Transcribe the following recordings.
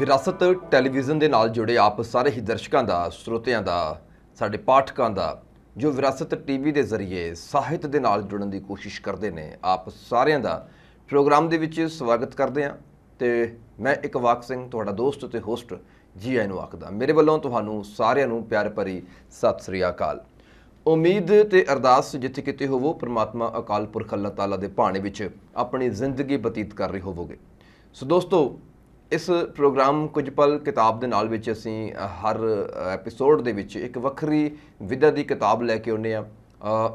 ਵਿਰਾਸਤ ਟੈਲੀਵਿਜ਼ਨ ਦੇ ਨਾਲ ਜੁੜੇ ਆਪ ਸਾਰੇ ਹੀ ਦਰਸ਼ਕਾਂ ਦਾ, ਸਰੋਤਿਆਂ ਦਾ, ਸਾਡੇ ਪਾਠਕਾਂ ਦਾ ਜੋ ਵਿਰਾਸਤ ਟੀਵੀ ਦੇ ਜ਼ਰੀਏ ਸਾਹਿਤ ਦੇ ਨਾਲ ਜੁੜਨ ਦੀ ਕੋਸ਼ਿਸ਼ ਕਰਦੇ ਨੇ, ਆਪ ਸਾਰਿਆਂ ਦਾ ਪ੍ਰੋਗਰਾਮ ਦੇ ਵਿੱਚ ਸਵਾਗਤ ਕਰਦੇ ਹਾਂ। ਤੇ ਮੈਂ ਇਕਬਾਲ ਸਿੰਘ, ਤੁਹਾਡਾ ਦੋਸਤ ਤੇ ਹੋਸਟ, ਜੀ ਆਇਆਂ ਨੂੰ ਆਖਦਾ। ਮੇਰੇ ਵੱਲੋਂ ਤੁਹਾਨੂੰ ਸਾਰਿਆਂ ਨੂੰ ਪਿਆਰ ਭਰੀ ਸਤਿ ਸ੍ਰੀ ਅਕਾਲ। ਉਮੀਦ ਤੇ ਅਰਦਾਸ ਜਿੱਥੇ ਕਿਤੇ ਹੋਵੋ, ਪ੍ਰਮਾਤਮਾ ਅਕਾਲ ਪੁਰਖ ਅੱਲਾਹ ਤਾਲਾ ਦੇ ਭਾਣੇ ਵਿੱਚ ਆਪਣੀ ਜ਼ਿੰਦਗੀ ਬਤੀਤ ਕਰ ਰਹੇ ਹੋਵੋਗੇ। ਸੋ ਦੋਸਤੋ, ਇਸ ਪ੍ਰੋਗਰਾਮ ਕੁਝ ਪਲ ਕਿਤਾਬ ਦੇ ਨਾਲ ਵਿੱਚ ਅਸੀਂ ਹਰ ਐਪੀਸੋਡ ਦੇ ਵਿੱਚ ਇੱਕ ਵੱਖਰੀ ਵਿਧਾ ਦੀ ਕਿਤਾਬ ਲੈ ਕੇ ਆਉਂਦੇ ਹਾਂ।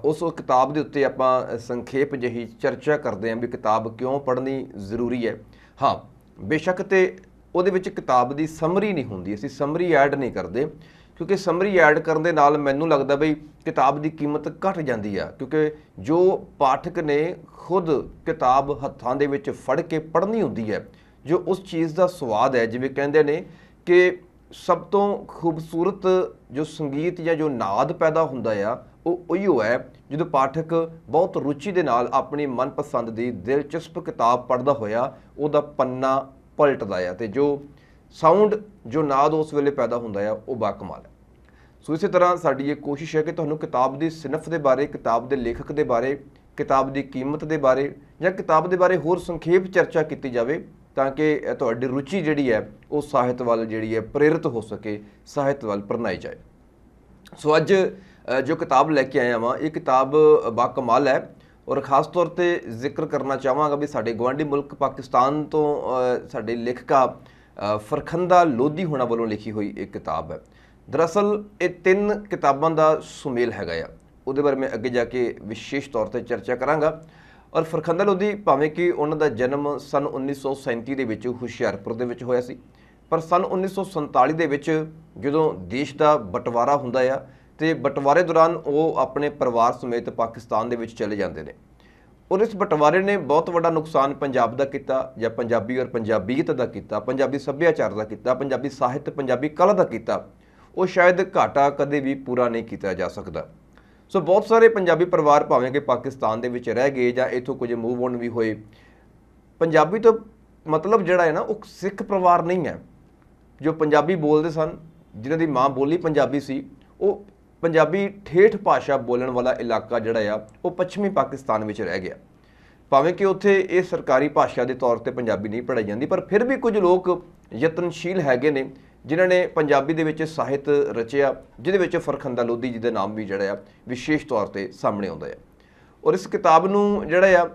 ਉਸ ਕਿਤਾਬ ਦੇ ਉੱਤੇ ਆਪਾਂ ਸੰਖੇਪ ਜਿਹੀ ਚਰਚਾ ਕਰਦੇ ਹਾਂ ਵੀ ਕਿਤਾਬ ਕਿਉਂ ਪੜ੍ਹਨੀ ਜ਼ਰੂਰੀ ਹੈ। ਹਾਂ, ਬੇਸ਼ੱਕ ਤੇ ਉਹਦੇ ਵਿੱਚ ਕਿਤਾਬ ਦੀ ਸਮਰੀ ਨਹੀਂ ਹੁੰਦੀ, ਅਸੀਂ ਸਮਰੀ ਐਡ ਨਹੀਂ ਕਰਦੇ, ਕਿਉਂਕਿ ਸਮਰੀ ਐਡ ਕਰਨ ਦੇ ਨਾਲ ਮੈਨੂੰ ਲੱਗਦਾ ਬਈ ਕਿਤਾਬ ਦੀ ਕੀਮਤ ਘਟ ਜਾਂਦੀ ਆ, ਕਿਉਂਕਿ ਜੋ ਪਾਠਕ ਨੇ ਖੁਦ ਕਿਤਾਬ ਹੱਥਾਂ ਦੇ ਵਿੱਚ ਫੜ ਕੇ ਪੜ੍ਹਨੀ ਹੁੰਦੀ ਹੈ, ਜੋ ਉਸ ਚੀਜ਼ ਦਾ ਸਵਾਦ ਹੈ, ਜਿਵੇਂ ਕਹਿੰਦੇ ਨੇ ਕਿ ਸਭ ਤੋਂ ਖੂਬਸੂਰਤ ਜੋ ਸੰਗੀਤ ਜਾਂ ਜੋ ਨਾਦ ਪੈਦਾ ਹੁੰਦਾ ਆ, ਉਹ ਉਹੀਓ ਹੈ ਜਦੋਂ ਪਾਠਕ ਬਹੁਤ ਰੁਚੀ ਦੇ ਨਾਲ ਆਪਣੀ ਮਨਪਸੰਦ ਦੀ ਦਿਲਚਸਪ ਕਿਤਾਬ ਪੜ੍ਹਦਾ ਹੋਇਆ ਉਹਦਾ ਪੰਨਾ ਪਲਟਦਾ ਆ, ਤੇ ਜੋ ਸਾਊਂਡ, ਜੋ ਨਾਦ ਉਸ ਵੇਲੇ ਪੈਦਾ ਹੁੰਦਾ ਆ, ਉਹ ਬਾਕਮਾਲ ਹੈ। ਸੋ ਇਸੇ ਤਰ੍ਹਾਂ ਸਾਡੀ ਇਹ ਕੋਸ਼ਿਸ਼ ਹੈ ਕਿ ਤੁਹਾਨੂੰ ਕਿਤਾਬ ਦੀ ਸਿਨਫ ਦੇ ਬਾਰੇ, ਕਿਤਾਬ ਦੇ ਲੇਖਕ ਦੇ ਬਾਰੇ, ਕਿਤਾਬ ਦੀ ਕੀਮਤ ਦੇ ਬਾਰੇ ਜਾਂ ਕਿਤਾਬ ਦੇ ਬਾਰੇ ਹੋਰ ਸੰਖੇਪ ਚਰਚਾ ਕੀਤੀ ਜਾਵੇ, ਤਾਂ ਕਿ ਤੁਹਾਡੀ ਰੁਚੀ ਜਿਹੜੀ ਹੈ ਉਹ ਸਾਹਿਤ ਵੱਲ ਜਿਹੜੀ ਹੈ ਪ੍ਰੇਰਿਤ ਹੋ ਸਕੇ, ਸਾਹਿਤ ਵੱਲ ਪ੍ਰਨਾਈ ਜਾਏ। ਸੋ ਅੱਜ ਜੋ ਕਿਤਾਬ ਲੈ ਕੇ ਆਇਆ ਵਾਂ, ਇਹ ਕਿਤਾਬ ਬਾਕਮਾਲ ਹੈ, ਔਰ ਖ਼ਾਸ ਤੌਰ 'ਤੇ ਜ਼ਿਕਰ ਕਰਨਾ ਚਾਹਾਂਗਾ ਵੀ ਸਾਡੇ ਗੁਆਂਢੀ ਮੁਲਕ ਪਾਕਿਸਤਾਨ ਤੋਂ ਸਾਡੇ ਲੇਖਕਾ ਫਰਖੰਦਾ ਲੋਧੀ ਹੋਣਾ ਵੱਲੋਂ ਲਿਖੀ ਹੋਈ ਇੱਕ ਕਿਤਾਬ ਹੈ। ਦਰਅਸਲ ਇਹ 3 ਕਿਤਾਬਾਂ ਦਾ ਸੁਮੇਲ ਹੈਗਾ ਆ, ਉਹਦੇ ਬਾਰੇ ਮੈਂ ਅੱਗੇ ਜਾ ਕੇ ਵਿਸ਼ੇਸ਼ ਤੌਰ 'ਤੇ ਚਰਚਾ ਕਰਾਂਗਾ। ਔਰ ਫਰਖੰਦਾ ਲੋਧੀ, ਭਾਵੇਂ ਕਿ ਉਹਨਾਂ ਦਾ ਜਨਮ ਸਨ 1937 ਦੇ ਵਿੱਚ ਹੁਸ਼ਿਆਰਪੁਰ ਦੇ ਵਿੱਚ ਹੋਇਆ ਸੀ, ਪਰ ਸਨ 1947 ਦੇ ਵਿੱਚ ਜਦੋਂ ਦੇਸ਼ ਦਾ ਬਟਵਾਰਾ ਹੁੰਦਾ ਆ, ਤੇ ਬਟਵਾਰੇ ਦੌਰਾਨ ਉਹ ਆਪਣੇ ਪਰਿਵਾਰ ਸਮੇਤ ਪਾਕਿਸਤਾਨ ਦੇ ਵਿੱਚ ਚਲੇ ਜਾਂਦੇ ਨੇ। ਔਰ ਇਸ ਬਟਵਾਰੇ ਨੇ ਬਹੁਤ ਵੱਡਾ ਨੁਕਸਾਨ ਪੰਜਾਬ ਦਾ ਕੀਤਾ, ਜਾਂ ਪੰਜਾਬੀ ਔਰ ਪੰਜਾਬੀਅਤ ਦਾ ਕੀਤਾ, ਪੰਜਾਬੀ ਸੱਭਿਆਚਾਰ ਦਾ ਕੀਤਾ, ਪੰਜਾਬੀ ਸਾਹਿਤ, ਪੰਜਾਬੀ ਕਲਾ ਦਾ ਕੀਤਾ। ਉਹ ਸ਼ਾਇਦ ਘਾਟਾ ਕਦੇ ਵੀ ਪੂਰਾ ਨਹੀਂ ਕੀਤਾ ਜਾ ਸਕਦਾ। ਸੋ ਬਹੁਤ ਸਾਰੇ ਪੰਜਾਬੀ ਪਰਿਵਾਰ ਭਾਵੇਂ ਕਿ ਪਾਕਿਸਤਾਨ ਦੇ ਵਿੱਚ ਰਹਿ ਗਏ ਜਾਂ ਇੱਥੋਂ ਕੁਝ ਮੂਵ ਔਨ ਵੀ ਹੋਏ, ਪੰਜਾਬੀ ਤੋਂ ਮਤਲਬ ਜਿਹੜਾ ਹੈ ਨਾ, ਉਹ ਸਿੱਖ ਪਰਿਵਾਰ ਨਹੀਂ ਹੈ। ਜੋ ਪੰਜਾਬੀ ਬੋਲਦੇ ਸਨ, ਜਿਨ੍ਹਾਂ ਦੀ ਮਾਂ ਬੋਲੀ ਪੰਜਾਬੀ ਸੀ, ਉਹ ਪੰਜਾਬੀ ਠੇਠ ਭਾਸ਼ਾ ਬੋਲਣ ਵਾਲਾ ਇਲਾਕਾ ਜਿਹੜਾ ਆ, ਉਹ ਪੱਛਮੀ ਪਾਕਿਸਤਾਨ ਵਿੱਚ ਰਹਿ ਗਿਆ। ਭਾਵੇਂ ਕਿ ਉੱਥੇ ਇਹ ਸਰਕਾਰੀ ਭਾਸ਼ਾ ਦੇ ਤੌਰ 'ਤੇ ਪੰਜਾਬੀ ਨਹੀਂ ਪੜ੍ਹਾਈ ਜਾਂਦੀ, ਪਰ ਫਿਰ ਵੀ ਕੁਝ ਲੋਕ ਯਤਨਸ਼ੀਲ ਹੈਗੇ ਨੇ ਜਿਨ੍ਹਾਂ ਨੇ ਪੰਜਾਬੀ ਦੇ ਵਿੱਚ ਸਾਹਿਤ ਰਚਿਆ, ਜਿਹਦੇ ਵਿੱਚ ਫਰਖੰਦਾ ਲੋਧੀ ਜੀ ਦਾ ਨਾਮ ਵੀ ਜਿਹੜਾ ਆ ਵਿਸ਼ੇਸ਼ ਤੌਰ 'ਤੇ ਸਾਹਮਣੇ ਆਉਂਦਾ ਹੈ। ਔਰ ਇਸ ਕਿਤਾਬ ਨੂੰ ਜਿਹੜਾ ਆ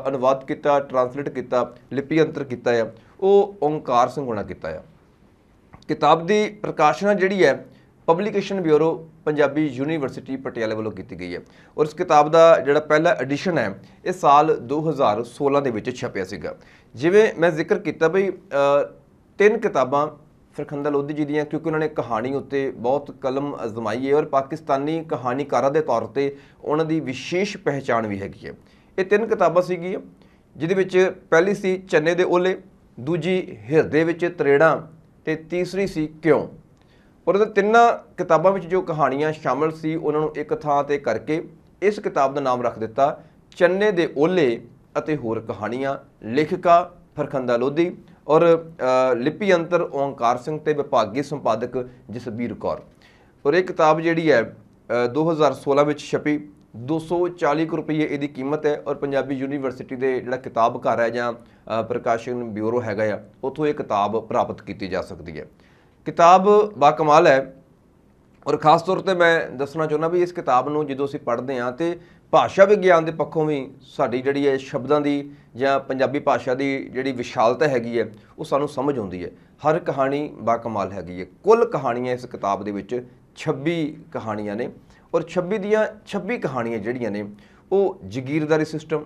ਅਨੁਵਾਦ ਕੀਤਾ, ਟਰਾਂਸਲੇਟ ਕੀਤਾ, ਲਿਪੀ ਅੰਤਰ ਕੀਤਾ ਆ, ਉਹ ਓਂਕਾਰ ਸਿੰਘ ਹੋਣਾ ਕੀਤਾ ਆ। ਕਿਤਾਬ ਦੀ ਪ੍ਰਕਾਸ਼ਨਾ ਜਿਹੜੀ ਹੈ ਪਬਲੀਕੇਸ਼ਨ ਬਿਊਰੋ ਪੰਜਾਬੀ ਯੂਨੀਵਰਸਿਟੀ ਪਟਿਆਲੇ ਵੱਲੋਂ ਕੀਤੀ ਗਈ ਹੈ। ਔਰ ਇਸ ਕਿਤਾਬ ਦਾ ਜਿਹੜਾ ਪਹਿਲਾ ਐਡੀਸ਼ਨ ਹੈ, ਇਹ ਸਾਲ 2016 ਦੇ ਵਿੱਚ ਛਪਿਆ ਸੀਗਾ। ਜਿਵੇਂ ਮੈਂ ਜ਼ਿਕਰ ਕੀਤਾ ਬਈ 3 ਕਿਤਾਬਾਂ ਫਰਖੰਦਾ ਲੋਧੀ ਜੀ ਦੀਆਂ, ਕਿਉਂਕਿ ਉਹਨਾਂ ਨੇ ਕਹਾਣੀ ਉੱਤੇ ਬਹੁਤ ਕਲਮ ਅਜ਼ਮਾਈ ਹੈ, ਔਰ ਪਾਕਿਸਤਾਨੀ ਕਹਾਣੀਕਾਰਾਂ ਦੇ ਤੌਰ 'ਤੇ ਉਹਨਾਂ ਦੀ ਵਿਸ਼ੇਸ਼ ਪਹਿਚਾਣ ਵੀ ਹੈਗੀ ਹੈ। ਇਹ 3 ਕਿਤਾਬਾਂ ਸੀਗੀਆਂ, ਜਿਹਦੇ ਵਿੱਚ ਪਹਿਲੀ ਸੀ ਚੰਨੇ ਦੇ ਓਲੇ, ਦੂਜੀ ਹਿਰਦੇ ਵਿੱਚ ਤਰੇੜਾਂ, ਤੇ ਤੀਸਰੀ ਸੀ ਕਿਉਂ। ਔਰ ਇਹਨਾਂ 3 ਕਿਤਾਬਾਂ ਵਿੱਚ ਜੋ ਕਹਾਣੀਆਂ ਸ਼ਾਮਲ ਸੀ, ਉਹਨਾਂ ਨੂੰ ਇੱਕ ਥਾਂ 'ਤੇ ਕਰਕੇ ਇਸ ਕਿਤਾਬ ਦਾ ਨਾਮ ਰੱਖ ਦਿੱਤਾ ਚੰਨੇ ਦੇ ਓਲੇ ਅਤੇ ਹੋਰ ਕਹਾਣੀਆਂ। ਲੇਖਿਕਾ ਫਰਖੰਦਾ ਲੋਧੀ ਔਰ ਲਿਪੀ ਅੰਤਰ ਓਂਕਾਰ ਸਿੰਘ ਤੇ ਵਿਭਾਗੀ ਸੰਪਾਦਕ ਜਸਬੀਰ ਕੌਰ। ਔਰ ਇਹ ਕਿਤਾਬ ਜਿਹੜੀ ਹੈ 2016 ਵਿੱਚ ਛਪੀ, 240 ਰੁਪਏ ਇਹਦੀ ਕੀਮਤ ਹੈ। ਔਰ ਪੰਜਾਬੀ ਯੂਨੀਵਰਸਿਟੀ ਦੇ ਜਿਹੜਾ ਕਿਤਾਬ ਘਰ ਹੈ ਜਾਂ ਪ੍ਰਕਾਸ਼ਨ ਬਿਊਰੋ ਹੈਗਾ ਆ, ਉੱਥੋਂ ਇਹ ਕਿਤਾਬ ਪ੍ਰਾਪਤ ਕੀਤੀ ਜਾ ਸਕਦੀ ਹੈ। ਕਿਤਾਬ ਬਾਕਮਾਲ ਹੈ। ਔਰ ਖ਼ਾਸ ਤੌਰ 'ਤੇ ਮੈਂ ਦੱਸਣਾ ਚਾਹੁੰਦਾ ਵੀ ਇਸ ਕਿਤਾਬ ਨੂੰ ਜਦੋਂ ਅਸੀਂ ਪੜ੍ਹਦੇ ਹਾਂ ਤੇ ਭਾਸ਼ਾ ਵਿਗਿਆਨ ਦੇ ਪੱਖੋਂ ਵੀ ਸਾਡੀ ਜਿਹੜੀ ਹੈ ਸ਼ਬਦਾਂ ਦੀ ਜਾਂ ਪੰਜਾਬੀ ਭਾਸ਼ਾ ਦੀ ਜਿਹੜੀ ਵਿਸ਼ਾਲਤਾ ਹੈਗੀ ਹੈ, ਉਹ ਸਾਨੂੰ ਸਮਝ ਆਉਂਦੀ ਹੈ। ਹਰ ਕਹਾਣੀ ਬਾਕਮਾਲ ਹੈਗੀ ਹੈ। ਕੁੱਲ ਕਹਾਣੀਆਂ ਇਸ ਕਿਤਾਬ ਦੇ ਵਿੱਚ 26 ਕਹਾਣੀਆਂ ਨੇ, ਔਰ 26 ਦੀਆਂ 26 ਕਹਾਣੀਆਂ ਜਿਹੜੀਆਂ ਨੇ ਉਹ ਜ਼ਗੀਰਦਾਰੀ ਸਿਸਟਮ,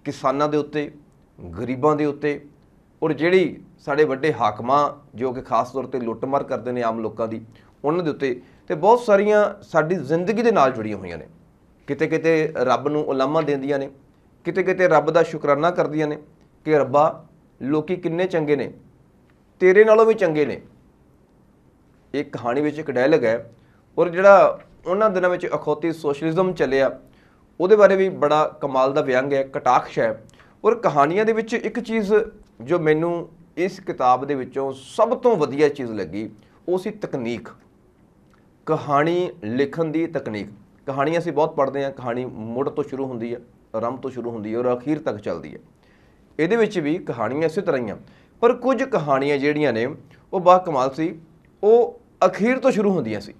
ਕਿਸਾਨਾਂ ਦੇ ਉੱਤੇ, ਗਰੀਬਾਂ ਦੇ ਉੱਤੇ, ਔਰ ਜਿਹੜੀ ਸਾਡੇ ਵੱਡੇ ਹਾਕਮਾਂ ਜੋ ਕਿ ਖ਼ਾਸ ਤੌਰ 'ਤੇ ਲੁੱਟਮਾਰ ਕਰਦੇ ਨੇ ਆਮ ਲੋਕਾਂ ਦੀ, ਉਹਨਾਂ ਦੇ ਉੱਤੇ, ਤੇ ਬਹੁਤ ਸਾਰੀਆਂ ਸਾਡੀ ਜ਼ਿੰਦਗੀ ਦੇ ਨਾਲ ਜੁੜੀਆਂ ਹੋਈਆਂ ਨੇ। ਕਿਤੇ ਕਿਤੇ ਰੱਬ ਨੂੰ ਉਲਾਮਾ ਦਿੰਦੀਆਂ ਨੇ, ਕਿਤੇ ਕਿਤੇ ਰੱਬ ਦਾ ਸ਼ੁਕਰਾਨਾ ਕਰਦੀਆਂ ਨੇ ਕਿ ਰੱਬਾ ਲੋਕੀ ਕਿੰਨੇ ਚੰਗੇ ਨੇ, ਤੇਰੇ ਨਾਲੋਂ ਵੀ ਚੰਗੇ ਨੇ। ਇਹ ਕਹਾਣੀ ਵਿੱਚ ਇੱਕ ਡਾਇਲੌਗ ਹੈ। ਔਰ ਜਿਹੜਾ ਉਹਨਾਂ ਦਿਨਾਂ ਵਿੱਚ ਅਖੌਤੀ ਸੋਸ਼ਲਿਜ਼ਮ ਚੱਲਿਆ, ਉਹਦੇ ਬਾਰੇ ਵੀ ਬੜਾ ਕਮਾਲ ਦਾ ਵਿਅੰਗ ਹੈ, ਕਟਾਖਸ਼ ਹੈ। ਔਰ ਕਹਾਣੀਆਂ ਦੇ ਵਿੱਚ ਇੱਕ ਚੀਜ਼ ਜੋ ਮੈਨੂੰ इस किताब ਦੇ ਵਿੱਚੋਂ ਸਭ ਤੋਂ ਵਧੀਆ ਚੀਜ਼ ਲੱਗੀ ਉਹ ਸੀ ਤਕਨੀਕ, ਕਹਾਣੀ ਲਿਖਣ ਦੀ ਤਕਨੀਕ। ਕਹਾਣੀ ਅਸੀਂ ਬਹੁਤ ਪੜ੍ਹਦੇ ਹਾਂ, ਕਹਾਣੀ ਮੁੱਢ ਤੋਂ ਸ਼ੁਰੂ ਹੁੰਦੀ ਹੈ, ਆਰੰਭ ਤੋਂ ਸ਼ੁਰੂ ਹੁੰਦੀ ਹੈ ਔਰ ਅਖੀਰ ਤੱਕ ਚੱਲਦੀ ਹੈ। ਇਹਦੇ ਵਿੱਚ ਵੀ ਕਹਾਣੀਆਂ ਇਸੇ ਤਰ੍ਹਾਂ ਹੀ ਆ, ਪਰ ਕੁਝ ਕਹਾਣੀਆਂ ਜਿਹੜੀਆਂ ਨੇ ਉਹ ਬਾ ਕਮਾਲ ਸੀ, ਉਹ ਅਖੀਰ ਤੋਂ ਸ਼ੁਰੂ ਹੁੰਦੀਆਂ ਸੀ।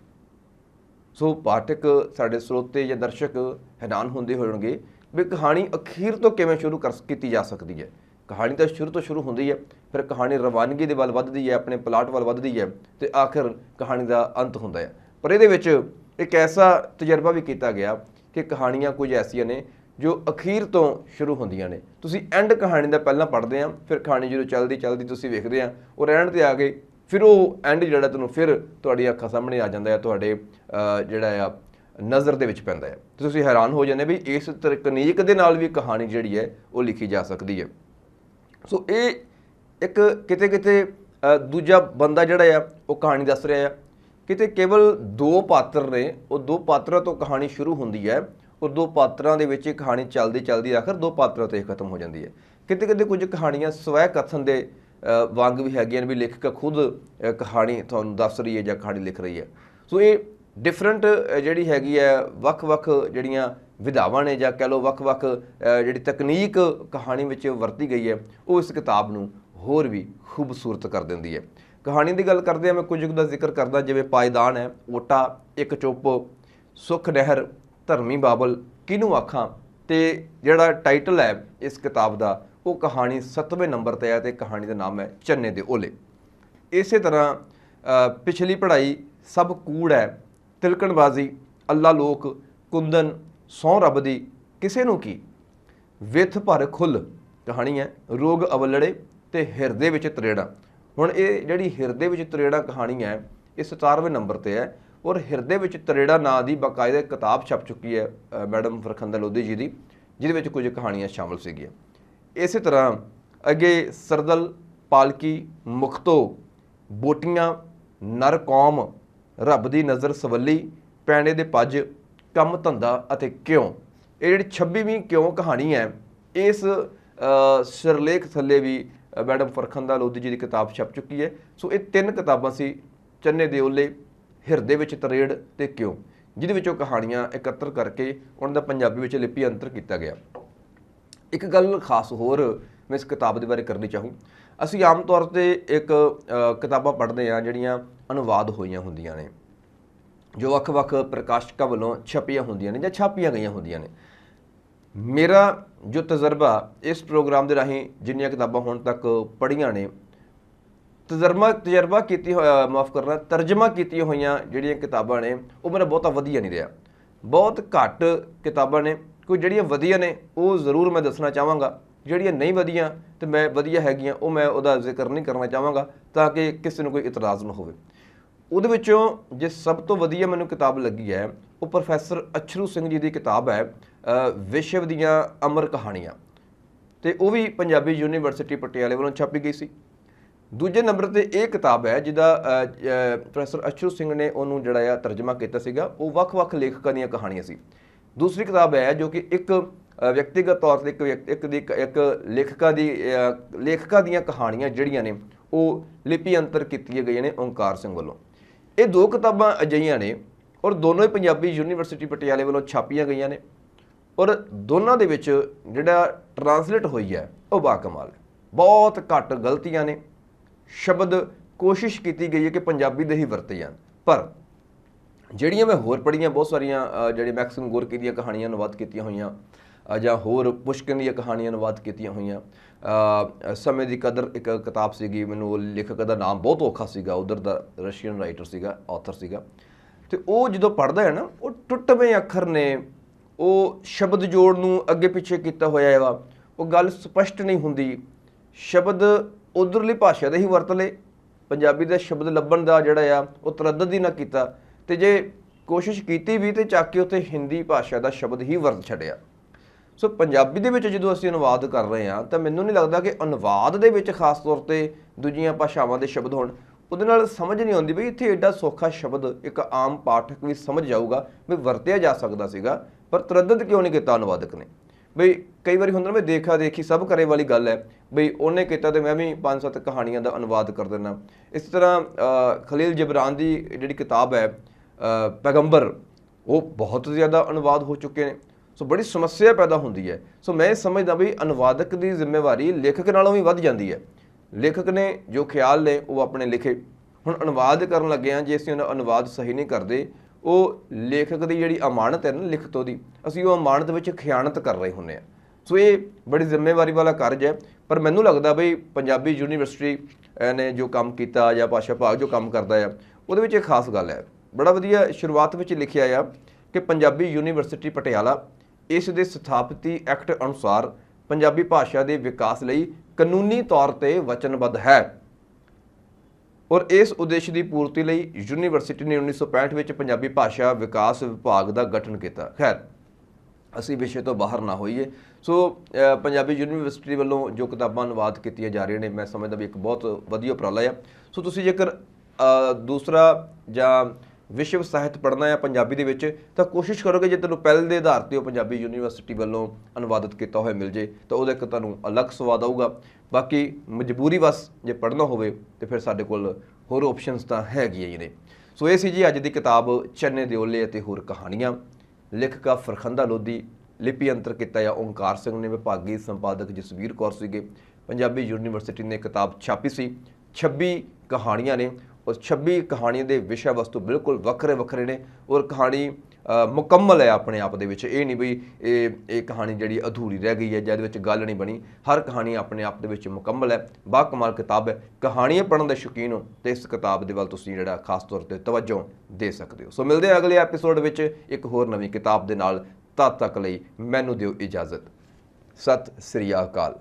ਸੋ ਪਾਠਕ ਸਾਡੇ ਸਰੋਤੇ ਜਾਂ ਦਰਸ਼ਕ ਹੈਰਾਨ ਹੁੰਦੇ ਹੋਣਗੇ ਵੀ ਕਹਾਣੀ ਅਖੀਰ ਤੋਂ ਕਿਵੇਂ ਸ਼ੁਰੂ ਕੀਤੀ ਜਾ ਸਕਦੀ ਹੈ। ਕਹਾਣੀ ਤਾਂ ਸ਼ੁਰੂ ਤੋਂ ਸ਼ੁਰੂ ਹੁੰਦੀ ਹੈ, ਫਿਰ ਕਹਾਣੀ ਰਵਾਨਗੀ ਦੇ ਵੱਲ ਵੱਧਦੀ ਹੈ, ਆਪਣੇ ਪਲਾਟ ਵੱਲ ਵੱਧਦੀ ਹੈ ਤੇ ਆਖਿਰ ਕਹਾਣੀ ਦਾ ਅੰਤ ਹੁੰਦਾ ਹੈ। ਪਰ ਇਹਦੇ ਵਿੱਚ ਇੱਕ ਐਸਾ ਤਜਰਬਾ ਵੀ ਕੀਤਾ ਗਿਆ ਕਿ ਕਹਾਣੀਆਂ ਕੁਝ ਐਸੀਆਂ ਨੇ ਜੋ ਅਖੀਰ ਤੋਂ ਸ਼ੁਰੂ ਹੁੰਦੀਆਂ ਨੇ। ਤੁਸੀਂ ਐਂਡ ਕਹਾਣੀ ਦਾ ਪਹਿਲਾਂ ਪੜ੍ਹਦੇ ਆ, ਫਿਰ ਕਹਾਣੀ ਜਦੋਂ ਚੱਲਦੀ ਚੱਲਦੀ ਤੁਸੀਂ ਵੇਖਦੇ ਆ ਉਹ ਐਂਡ ਤੇ ਆ ਗਏ, ਫਿਰ ਉਹ ਐਂਡ ਜਿਹੜਾ ਤੁਹਾਨੂੰ ਫਿਰ ਤੁਹਾਡੀ ਅੱਖਾਂ ਸਾਹਮਣੇ ਆ ਜਾਂਦਾ ਹੈ, ਤੁਹਾਡੇ ਜਿਹੜਾ ਆ ਨਜ਼ਰ ਦੇ ਵਿੱਚ ਪੈਂਦਾ ਹੈ। ਤੁਸੀਂ ਹੈਰਾਨ ਹੋ ਜਾਂਦੇ ਵੀ ਇਸ ਤਕਨੀਕ ਦੇ ਨਾਲ ਵੀ ਕਹਾਣੀ ਜਿਹੜੀ ਹੈ ਉਹ ਲਿਖੀ ਜਾ ਸਕਦੀ ਹੈ। ਸੋ ਇਹ ਇੱਕ ਕਿਤੇ ਕਿਤੇ ਦੂਜਾ ਬੰਦਾ ਜਿਹੜਾ ਆ ਉਹ ਕਹਾਣੀ ਦੱਸ ਰਿਹਾ ਆ, ਕਿਤੇ ਕੇਵਲ ਦੋ ਪਾਤਰ ਨੇ, ਉਹ ਦੋ ਪਾਤਰਾਂ ਤੋਂ ਕਹਾਣੀ ਸ਼ੁਰੂ ਹੁੰਦੀ ਹੈ ਔਰ ਦੋ ਪਾਤਰਾਂ ਦੇ ਵਿੱਚ ਕਹਾਣੀ ਚੱਲਦੀ ਚੱਲਦੀ ਆਖਰ ਦੋ ਪਾਤਰਾਂ 'ਤੇ ਖਤਮ ਹੋ ਜਾਂਦੀ ਹੈ। ਕਿਤੇ ਕਿਤੇ ਕੁਝ ਕਹਾਣੀਆਂ ਸਵੈ ਕਥਨ ਦੇ ਵਾਂਗ ਵੀ ਹੈਗੀਆਂ ਨੇ, ਵੀ ਲੇਖਕ ਖੁਦ ਕਹਾਣੀ ਤੁਹਾਨੂੰ ਦੱਸ ਰਹੀ ਹੈ ਜਾਂ ਕਹਾਣੀ ਲਿਖ ਰਹੀ ਹੈ। ਸੋ ਇਹ ਡਿਫਰੈਂਟ ਜਿਹੜੀ ਹੈਗੀ ਹੈ, ਵੱਖ-ਵੱਖ ਜਿਹੜੀਆਂ ਵਿਧਾਵਾਂ ਨੇ ਜਾਂ ਕਹਿ ਲਓ ਵੱਖ-ਵੱਖ ਜਿਹੜੀ ਤਕਨੀਕ ਕਹਾਣੀ ਵਿੱਚ ਵਰਤੀ ਗਈ ਹੈ, ਉਹ ਇਸ ਕਿਤਾਬ ਨੂੰ ਹੋਰ ਵੀ ਖੂਬਸੂਰਤ ਕਰ ਦਿੰਦੀ ਹੈ। ਕਹਾਣੀ ਦੀ ਗੱਲ ਕਰਦੇ ਹਾਂ, ਮੈਂ ਕੁਝ ਦਾ ਜ਼ਿਕਰ ਕਰਦਾ, ਜਿਵੇਂ ਪਾਇਦਾਨ ਹੈ, ਓਟਾ, ਇੱਕ ਚੁੱਪ, ਸੁੱਖ ਨਹਿਰ, ਧਰਮੀ ਬਾਬਲ, ਕਿਹਨੂੰ ਆਖਾਂ, ਤੇ ਜਿਹੜਾ ਟਾਈਟਲ ਹੈ ਇਸ ਕਿਤਾਬ ਦਾ ਉਹ ਕਹਾਣੀ 7ਵੇਂ ਨੰਬਰ 'ਤੇ ਹੈ ਤੇ ਕਹਾਣੀ ਦਾ ਨਾਮ ਹੈ ਚੰਨੇ ਦੇ ਓਲੇ। ਇਸੇ ਤਰ੍ਹਾਂ ਪਿਛਲੀ ਪੜ੍ਹਾਈ, ਸਭ ਕੂੜ ਹੈ, ਤਿਲਕਣਬਾਜ਼ੀ, ਅੱਲਾ ਲੋਕ, ਕੁੰਦਨ, ਸਹੁੰ ਰੱਬ ਦੀ, ਕਿਸੇ ਨੂੰ ਕੀ, ਵਿੱਥ ਭਰ ਖੁੱਲ ਕਹਾਣੀ ਹੈ, ਰੋਗ ਅਵਲੜੇ ਤੇ ਹਿਰਦੇ ਵਿੱਚ ਤਰੇੜਾ। ਹੁਣ ਇਹ ਜਿਹੜੀ ਹਿਰਦੇ ਵਿੱਚ ਤਰੇੜਾ ਕਹਾਣੀ ਹੈ ਇਹ 17ਵੇਂ ਨੰਬਰ 'ਤੇ ਹੈ ਔਰ ਹਿਰਦੇ ਵਿੱਚ ਤਰੇੜਾ ਨਾਂ ਦੀ ਬਾਕਾਇਦਾ ਕਿਤਾਬ ਛਪ ਚੁੱਕੀ ਹੈ ਮੈਡਮ ਫਰਖੰਦਾ ਲੋਧੀ ਜੀ ਦੀ, ਜਿਹਦੇ ਵਿੱਚ ਕੁਝ ਕਹਾਣੀਆਂ ਸ਼ਾਮਲ ਸੀਗੀਆਂ। ਇਸੇ ਤਰ੍ਹਾਂ ਅੱਗੇ ਸਰਦਲ, ਪਾਲਕੀ, ਮੁਖਤੋ, ਬੋਟੀਆਂ, ਨਰ ਕੌਮ, ਰੱਬ ਦੀ ਨਜ਼ਰ ਸਵੱਲੀ, ਪੈਣੇ ਦੇ ਪੱਜ, ਕੰਮ ਧੰਦਾ ਅਤੇ ਕਿਉਂ। ਇਹ ਜਿਹੜੀ 26ਵੀਂ ਕਿਉਂ ਕਹਾਣੀ ਹੈ ਇਸ ਸਿਰਲੇਖ ਥੱਲੇ ਵੀ ਮੈਡਮ ਫਰਖੰਦਾ ਲੋਧੀ ਜੀ ਦੀ ਕਿਤਾਬ ਛਪ ਚੁੱਕੀ ਹੈ। ਸੋ ਇਹ ਤਿੰਨ ਕਿਤਾਬਾਂ ਸੀ, ਚੰਨੇ ਦੇ ਓਲੇ, ਹਿਰਦੇ ਵਿੱਚ ਤਰੇੜ ਤੇ ਕਿਉਂ, ਜਿਹਦੇ ਵਿੱਚੋਂ ਕਹਾਣੀਆਂ ਇਕੱਤਰ ਕਰਕੇ ਉਹਨਾਂ ਦਾ ਪੰਜਾਬੀ ਵਿੱਚ ਲਿਪੀ ਅੰਤਰ ਕੀਤਾ ਗਿਆ। ਇੱਕ ਗੱਲ ਖਾਸ ਹੋਰ ਮੈਂ ਇਸ ਕਿਤਾਬ ਦੇ ਬਾਰੇ ਕਰਨੀ ਚਾਹੂੰ, ਅਸੀਂ ਆਮ ਤੌਰ 'ਤੇ ਇੱਕ ਕਿਤਾਬਾਂ ਪੜ੍ਹਦੇ ਹਾਂ ਜਿਹੜੀਆਂ ਅਨੁਵਾਦ ਹੋਈਆਂ ਹੁੰਦੀਆਂ ਨੇ, ਜੋ ਵੱਖ-ਵੱਖ ਪ੍ਰਕਾਸ਼ਕਾਂ ਵੱਲੋਂ ਛਪੀਆਂ ਹੁੰਦੀਆਂ ਨੇ ਜਾਂ ਛਾਪੀਆਂ ਗਈਆਂ ਹੁੰਦੀਆਂ ਨੇ। ਮੇਰਾ ਜੋ ਤਜਰਬਾ ਇਸ ਪ੍ਰੋਗਰਾਮ ਦੇ ਰਾਹੀਂ ਜਿੰਨੀਆਂ ਕਿਤਾਬਾਂ ਹੁਣ ਤੱਕ ਪੜ੍ਹੀਆਂ ਨੇ, ਤਜਰਬਾ ਕੀਤੀ ਤਰਜਮਾ ਕੀਤੀਆਂ ਹੋਈਆਂ ਜਿਹੜੀਆਂ ਕਿਤਾਬਾਂ ਨੇ ਉਹ ਮੇਰਾ ਬਹੁਤਾ ਵਧੀਆ ਨਹੀਂ ਰਿਹਾ। ਬਹੁਤ ਘੱਟ ਕਿਤਾਬਾਂ ਨੇ, ਕੋਈ ਜਿਹੜੀਆਂ ਵਧੀਆ ਨੇ ਉਹ ਜ਼ਰੂਰ ਮੈਂ ਦੱਸਣਾ ਚਾਹਾਂਗਾ, ਜਿਹੜੀਆਂ ਨਹੀਂ ਵਧੀਆ ਤੇ ਮੈਂ ਵਧੀਆ ਹੈਗੀਆਂ ਉਹ ਮੈਂ ਉਹਦਾ ਜ਼ਿਕਰ ਨਹੀਂ ਕਰਨਾ ਚਾਹਾਂਗਾ ਤਾਂ ਕਿ ਕਿਸੇ ਨੂੰ ਕੋਈ ਇਤਰਾਜ਼ ਨਾ ਹੋਵੇ। ਉਹਦੇ ਵਿੱਚੋਂ ਜੇ ਸਭ ਤੋਂ ਵਧੀਆ ਮੈਨੂੰ ਕਿਤਾਬ ਲੱਗੀ ਹੈ ਉਹ ਪ੍ਰੋਫੈਸਰ ਅਛਰੂ ਸਿੰਘ ਜੀ ਦੀ ਕਿਤਾਬ ਹੈ ਵਿਸ਼ਵ ਦੀਆਂ ਅਮਰ ਕਹਾਣੀਆਂ, ਤੇ ਉਹ ਵੀ ਪੰਜਾਬੀ ਯੂਨੀਵਰਸਿਟੀ ਪਟਿਆਲੇ ਵੱਲੋਂ ਛਾਪੀ ਗਈ ਸੀ। ਦੂਜੇ ਨੰਬਰ 'ਤੇ ਇਹ ਕਿਤਾਬ ਹੈ ਜਿਹਦਾ ਪ੍ਰੋਫੈਸਰ ਅਛਰੂ ਸਿੰਘ ਨੇ ਉਹਨੂੰ ਜਿਹੜਾ ਆ ਤਰਜਮਾ ਕੀਤਾ ਸੀਗਾ, ਉਹ ਵੱਖ-ਵੱਖ ਲੇਖਕਾਂ ਦੀਆਂ ਕਹਾਣੀਆਂ ਸੀ। ਦੂਸਰੀ ਕਿਤਾਬ ਹੈ ਜੋ ਕਿ ਇੱਕ ਵਿਅਕਤੀਗਤ ਤੌਰ 'ਤੇ ਇੱਕ ਲੇਖਕਾਂ ਦੀਆਂ ਕਹਾਣੀਆਂ ਜਿਹੜੀਆਂ ਨੇ ਉਹ ਲਿਪੀ ਅੰਤਰ ਕੀਤੀਆਂ ਗਈਆਂ ਨੇ ਓਂਕਾਰ ਸਿੰਘ ਵੱਲੋਂ। ਇਹ ਦੋ ਕਿਤਾਬਾਂ ਅਜਿਹੀਆਂ ਨੇ ਔਰ ਦੋਨੋਂ ਹੀ ਪੰਜਾਬੀ ਯੂਨੀਵਰਸਿਟੀ ਪਟਿਆਲੇ ਵੱਲੋਂ ਛਾਪੀਆਂ ਗਈਆਂ ਨੇ ਔਰ ਦੋਨਾਂ ਦੇ ਵਿੱਚ ਜਿਹੜਾ ਟਰਾਂਸਲੇਟ ਹੋਈ ਹੈ ਉਹ ਬਾਕਮਾਲ ਹੈ। ਬਹੁਤ ਘੱਟ ਗਲਤੀਆਂ ਨੇ, ਸ਼ਬਦ ਕੋਸ਼ਿਸ਼ ਕੀਤੀ ਗਈ ਹੈ ਕਿ ਪੰਜਾਬੀ ਦੇ ਹੀ ਵਰਤੇ ਜਾਣ, ਪਰ ਜਿਹੜੀਆਂ ਮੈਂ ਹੋਰ ਪੜ੍ਹੀਆਂ ਬਹੁਤ ਸਾਰੀਆਂ ਜਿਹੜੇ ਮੈਕਸਿਮ ਗੋਰਕੀ ਦੀਆਂ ਕਹਾਣੀਆਂ ਅਨੁਵਾਦ ਕੀਤੀਆਂ ਹੋਈਆਂ ਜਾਂ ਹੋਰ ਪੁਸ਼ਕਿਨ ਦੀਆਂ ਕਹਾਣੀਆਂ ਅਨੁਵਾਦ ਕੀਤੀਆਂ ਹੋਈਆਂ, ਸਮੇਂ ਦੀ ਕਦਰ ਇੱਕ ਕਿਤਾਬ ਸੀਗੀ, ਮੈਨੂੰ ਉਹ ਲੇਖਕ ਦਾ ਨਾਮ ਬਹੁਤ ਔਖਾ ਸੀਗਾ, ਉਧਰ ਦਾ ਰਸ਼ੀਅਨ ਰਾਈਟਰ ਸੀਗਾ, ਆਥਰ ਸੀਗਾ, ਤੇ ਉਹ ਜਦੋਂ ਪੜ੍ਹਦਾ ਹੈ ਨਾ ਉਹ ਟੁੱਟਵੇਂ ਅੱਖਰ ਨੇ, ਉਹ ਸ਼ਬਦ ਜੋੜ ਨੂੰ ਅੱਗੇ ਪਿੱਛੇ ਕੀਤਾ ਹੋਇਆ ਵਾ, ਉਹ ਗੱਲ ਸਪਸ਼ਟ ਨਹੀਂ ਹੁੰਦੀ, ਸ਼ਬਦ ਉਧਰਲੀ ਭਾਸ਼ਾ ਦੇ ਹੀ ਵਰਤ ਲਏ, ਪੰਜਾਬੀ ਦਾ ਸ਼ਬਦ ਲੱਭਣ ਦਾ ਜਿਹੜਾ ਆ ਉਹ ਤਰੱਦਦ ਹੀ ਨਾ ਕੀਤਾ, ਤੇ ਜੇ ਕੋਸ਼ਿਸ਼ ਕੀਤੀ ਵੀ ਤੇ ਚੱਕ ਕੇ ਉੱਥੇ ਹਿੰਦੀ ਭਾਸ਼ਾ ਦਾ ਸ਼ਬਦ ਹੀ ਵਰਤ ਛੱਡਿਆ। ਸੋ ਪੰਜਾਬੀ ਦੇ ਵਿੱਚ ਜਦੋਂ ਅਸੀਂ ਅਨੁਵਾਦ ਕਰ ਰਹੇ ਹਾਂ ਤਾਂ ਮੈਨੂੰ ਨਹੀਂ ਲੱਗਦਾ ਕਿ ਅਨੁਵਾਦ ਦੇ ਵਿੱਚ ਖਾਸ ਤੌਰ 'ਤੇ ਦੂਜੀਆਂ ਭਾਸ਼ਾਵਾਂ ਦੇ ਸ਼ਬਦ ਹੋਣ, ਉਹਦੇ ਨਾਲ ਸਮਝ ਨਹੀਂ ਆਉਂਦੀ ਬਈ ਇੱਥੇ ਐਡਾ ਸੌਖਾ ਸ਼ਬਦ ਇੱਕ ਆਮ ਪਾਠਕ ਵੀ ਸਮਝ ਜਾਊਗਾ ਵੀ ਵਰਤਿਆ ਜਾ ਸਕਦਾ ਸੀਗਾ, ਪਰ ਤਰੱਦਦ ਕਿਉਂ ਨਹੀਂ ਕੀਤਾ ਅਨੁਵਾਦਕ ਨੇ। ਬਈ ਕਈ ਵਾਰੀ ਹੁੰਦਾ ਨਾ, ਵੀ ਦੇਖਾ ਦੇਖੀ ਸਭ ਕਰੇ ਵਾਲੀ ਗੱਲ ਹੈ, ਬਈ ਉਹਨੇ ਕੀਤਾ ਤੇ ਮੈਂ ਵੀ 5-7 ਕਹਾਣੀਆਂ ਦਾ ਅਨੁਵਾਦ ਕਰ ਦਿੰਦਾ। ਇਸ ਤਰ੍ਹਾਂ ਖਲੀਲ ਜਿਬਰਾਨ ਦੀ ਜਿਹੜੀ ਕਿਤਾਬ ਹੈ ਪੈਗੰਬਰ, ਉਹ ਬਹੁਤ ਜ਼ਿਆਦਾ ਅਨੁਵਾਦ ਹੋ ਚੁੱਕੇ ਨੇ। ਸੋ ਬੜੀ ਸਮੱਸਿਆ ਪੈਦਾ ਹੁੰਦੀ ਹੈ। ਸੋ ਮੈਂ ਇਹ ਸਮਝਦਾ ਵੀ ਅਨੁਵਾਦਕ ਦੀ ਜ਼ਿੰਮੇਵਾਰੀ ਲੇਖਕ ਨਾਲੋਂ ਵੀ ਵੱਧ ਜਾਂਦੀ ਹੈ। ਲੇਖਕ ਨੇ ਜੋ ਖਿਆਲ ਨੇ ਉਹ ਆਪਣੇ ਲਿਖੇ, ਹੁਣ ਅਨੁਵਾਦ ਕਰਨ ਲੱਗੇ ਹਾਂ, ਜੇ ਅਸੀਂ ਉਹਨਾਂ ਅਨੁਵਾਦ ਸਹੀ ਨਹੀਂ ਕਰਦੇ, ਉਹ ਲੇਖਕ ਦੀ ਜਿਹੜੀ ਅਮਾਨਤ ਹੈ ਨਾ ਲਿਖਤੋਂ ਦੀ, ਅਸੀਂ ਉਹ ਅਮਾਨਤ ਵਿੱਚ ਖਿਆਨਤ ਕਰ ਰਹੇ ਹੁੰਦੇ ਹਾਂ। ਸੋ ਇਹ ਬੜੀ ਜ਼ਿੰਮੇਵਾਰੀ ਵਾਲਾ ਕਾਰਜ ਹੈ। ਪਰ ਮੈਨੂੰ ਲੱਗਦਾ ਬਈ ਪੰਜਾਬੀ ਯੂਨੀਵਰਸਿਟੀ ਨੇ ਜੋ ਕੰਮ ਕੀਤਾ ਜਾਂ ਭਾਸ਼ਾ ਵਿਭਾਗ ਜੋ ਕੰਮ ਕਰਦਾ ਆ, ਉਹਦੇ ਵਿੱਚ ਇਹ ਖਾਸ ਗੱਲ ਹੈ। ਬੜਾ ਵਧੀਆ ਸ਼ੁਰੂਆਤ ਵਿੱਚ ਲਿਖਿਆ ਆ ਕਿ ਪੰਜਾਬੀ ਯੂਨੀਵਰਸਿਟੀ ਪਟਿਆਲਾ ਇਸ ਦੇ ਸਥਾਪਤੀ ਐਕਟ ਅਨੁਸਾਰ ਪੰਜਾਬੀ ਭਾਸ਼ਾ ਦੇ ਵਿਕਾਸ ਲਈ ਕਾਨੂੰਨੀ ਤੌਰ ਤੇ ਵਚਨਬੱਧ ਹੈ ਔਰ ਇਸ ਉਦੇਸ਼ ਦੀ ਪੂਰਤੀ ਲਈ ਯੂਨੀਵਰਸਿਟੀ ਨੇ 1965 ਵਿੱਚ ਪੰਜਾਬੀ ਭਾਸ਼ਾ ਵਿਕਾਸ ਵਿਭਾਗ ਦਾ ਗਠਨ ਕੀਤਾ। ਖੈਰ, ਅਸੀਂ ਵਿਸ਼ੇ ਤੋਂ ਬਾਹਰ ਨਾ ਹੋਈਏ। ਸੋ ਪੰਜਾਬੀ ਯੂਨੀਵਰਸਿਟੀ ਵੱਲੋਂ ਜੋ ਕਿਤਾਬਾਂ ਅਨੁਵਾਦ ਕੀਤੀਆਂ ਜਾ ਰਹੀਆਂ ਨੇ, ਮੈਂ ਸਮਝਦਾ ਵੀ ਇੱਕ ਬਹੁਤ ਵਧੀਆ ਉਪਰਾਲਾ ਆ। ਸੋ ਤੁਸੀਂ ਜੇਕਰ ਦੂਸਰਾ ਜਾਂ ਵਿਸ਼ਵ ਸਾਹਿਤ ਪੜ੍ਹਨਾ ਹੈ ਪੰਜਾਬੀ ਦੇ ਵਿੱਚ, ਤਾਂ ਕੋਸ਼ਿਸ਼ ਕਰੋਗੇ ਜੇ ਤੁਹਾਨੂੰ ਪਹਿਲ ਦੇ ਆਧਾਰ 'ਤੇ ਉਹ ਪੰਜਾਬੀ ਯੂਨੀਵਰਸਿਟੀ ਵੱਲੋਂ ਅਨੁਵਾਦਿਤ ਕੀਤਾ ਹੋਇਆ ਮਿਲ ਜੇ ਤਾਂ ਉਹਦਾ ਇੱਕ ਤੁਹਾਨੂੰ ਅਲੱਗ ਸਵਾਦ ਆਊਗਾ। ਬਾਕੀ ਮਜਬੂਰੀ ਬਸ ਜੇ ਪੜ੍ਹਨਾ ਹੋਵੇ ਤਾਂ ਫਿਰ ਸਾਡੇ ਕੋਲ ਹੋਰ ਆਪਸ਼ਨਸ ਤਾਂ ਹੈਗੀਆਂ ਹੀ ਨੇ। ਸੋ ਇਹ ਸੀ ਜੀ ਅੱਜ ਦੀ ਕਿਤਾਬ ਚੰਨੇ ਦਿਓਲੇ ਅਤੇ ਹੋਰ ਕਹਾਣੀਆਂ। ਲੇਖਕ ਫਰਖੰਦਾ ਲੋਧੀ, ਲਿਪੀ ਅੰਤਰ ਕੀਤਾ ਜਾਂ ਓਂਕਾਰ ਸਿੰਘ ਨੇ, ਵਿਭਾਗੀ ਸੰਪਾਦਕ ਜਸਵੀਰ ਕੌਰ ਸੀਗੇ। ਪੰਜਾਬੀ ਯੂਨੀਵਰਸਿਟੀ ਨੇ ਕਿਤਾਬ ਛਾਪੀ ਸੀ। 26 ਕਹਾਣੀਆਂ ਨੇ। ਉਸ 26 ਕਹਾਣੀਆਂ ਦੇ ਵਿਸ਼ਾ ਵਸਤੂ ਬਿਲਕੁਲ ਵੱਖਰੇ ਵੱਖਰੇ ਨੇ ਔਰ ਕਹਾਣੀ ਮੁਕੰਮਲ ਹੈ ਆਪਣੇ ਆਪ ਦੇ ਵਿੱਚ। ਇਹ ਨਹੀਂ ਵੀ ਇਹ ਕਹਾਣੀ ਜਿਹੜੀ ਅਧੂਰੀ ਰਹਿ ਗਈ ਹੈ ਜਾਂ ਇਹਦੇ ਵਿੱਚ ਗੱਲ ਨਹੀਂ ਬਣੀ। ਹਰ ਕਹਾਣੀ ਆਪਣੇ ਆਪ ਦੇ ਵਿੱਚ ਮੁਕੰਮਲ ਹੈ। ਬਾਕਮਾਲ ਕਿਤਾਬ ਹੈ। ਕਹਾਣੀਆਂ ਪੜ੍ਹਨ ਦੇ ਸ਼ੌਕੀਨ ਹੋ ਤੇ ਇਸ ਕਿਤਾਬ ਦੇ ਵੱਲ ਤੁਸੀਂ ਜਿਹੜਾ ਖਾਸ ਤੌਰ ਤੇ ਤਵੱਜੋ ਦੇ ਸਕਦੇ ਹੋ। ਸੋ ਮਿਲਦੇ ਹਾਂ ਅਗਲੇ ਐਪੀਸੋਡ ਵਿੱਚ ਇੱਕ ਹੋਰ ਨਵੀਂ ਕਿਤਾਬ ਦੇ ਨਾਲ। ਤਦ ਤੱਕ ਲਈ ਮੈਨੂੰ ਦਿਓ ਇਜਾਜ਼ਤ। ਸਤਿ ਸ੍ਰੀ ਅਕਾਲ।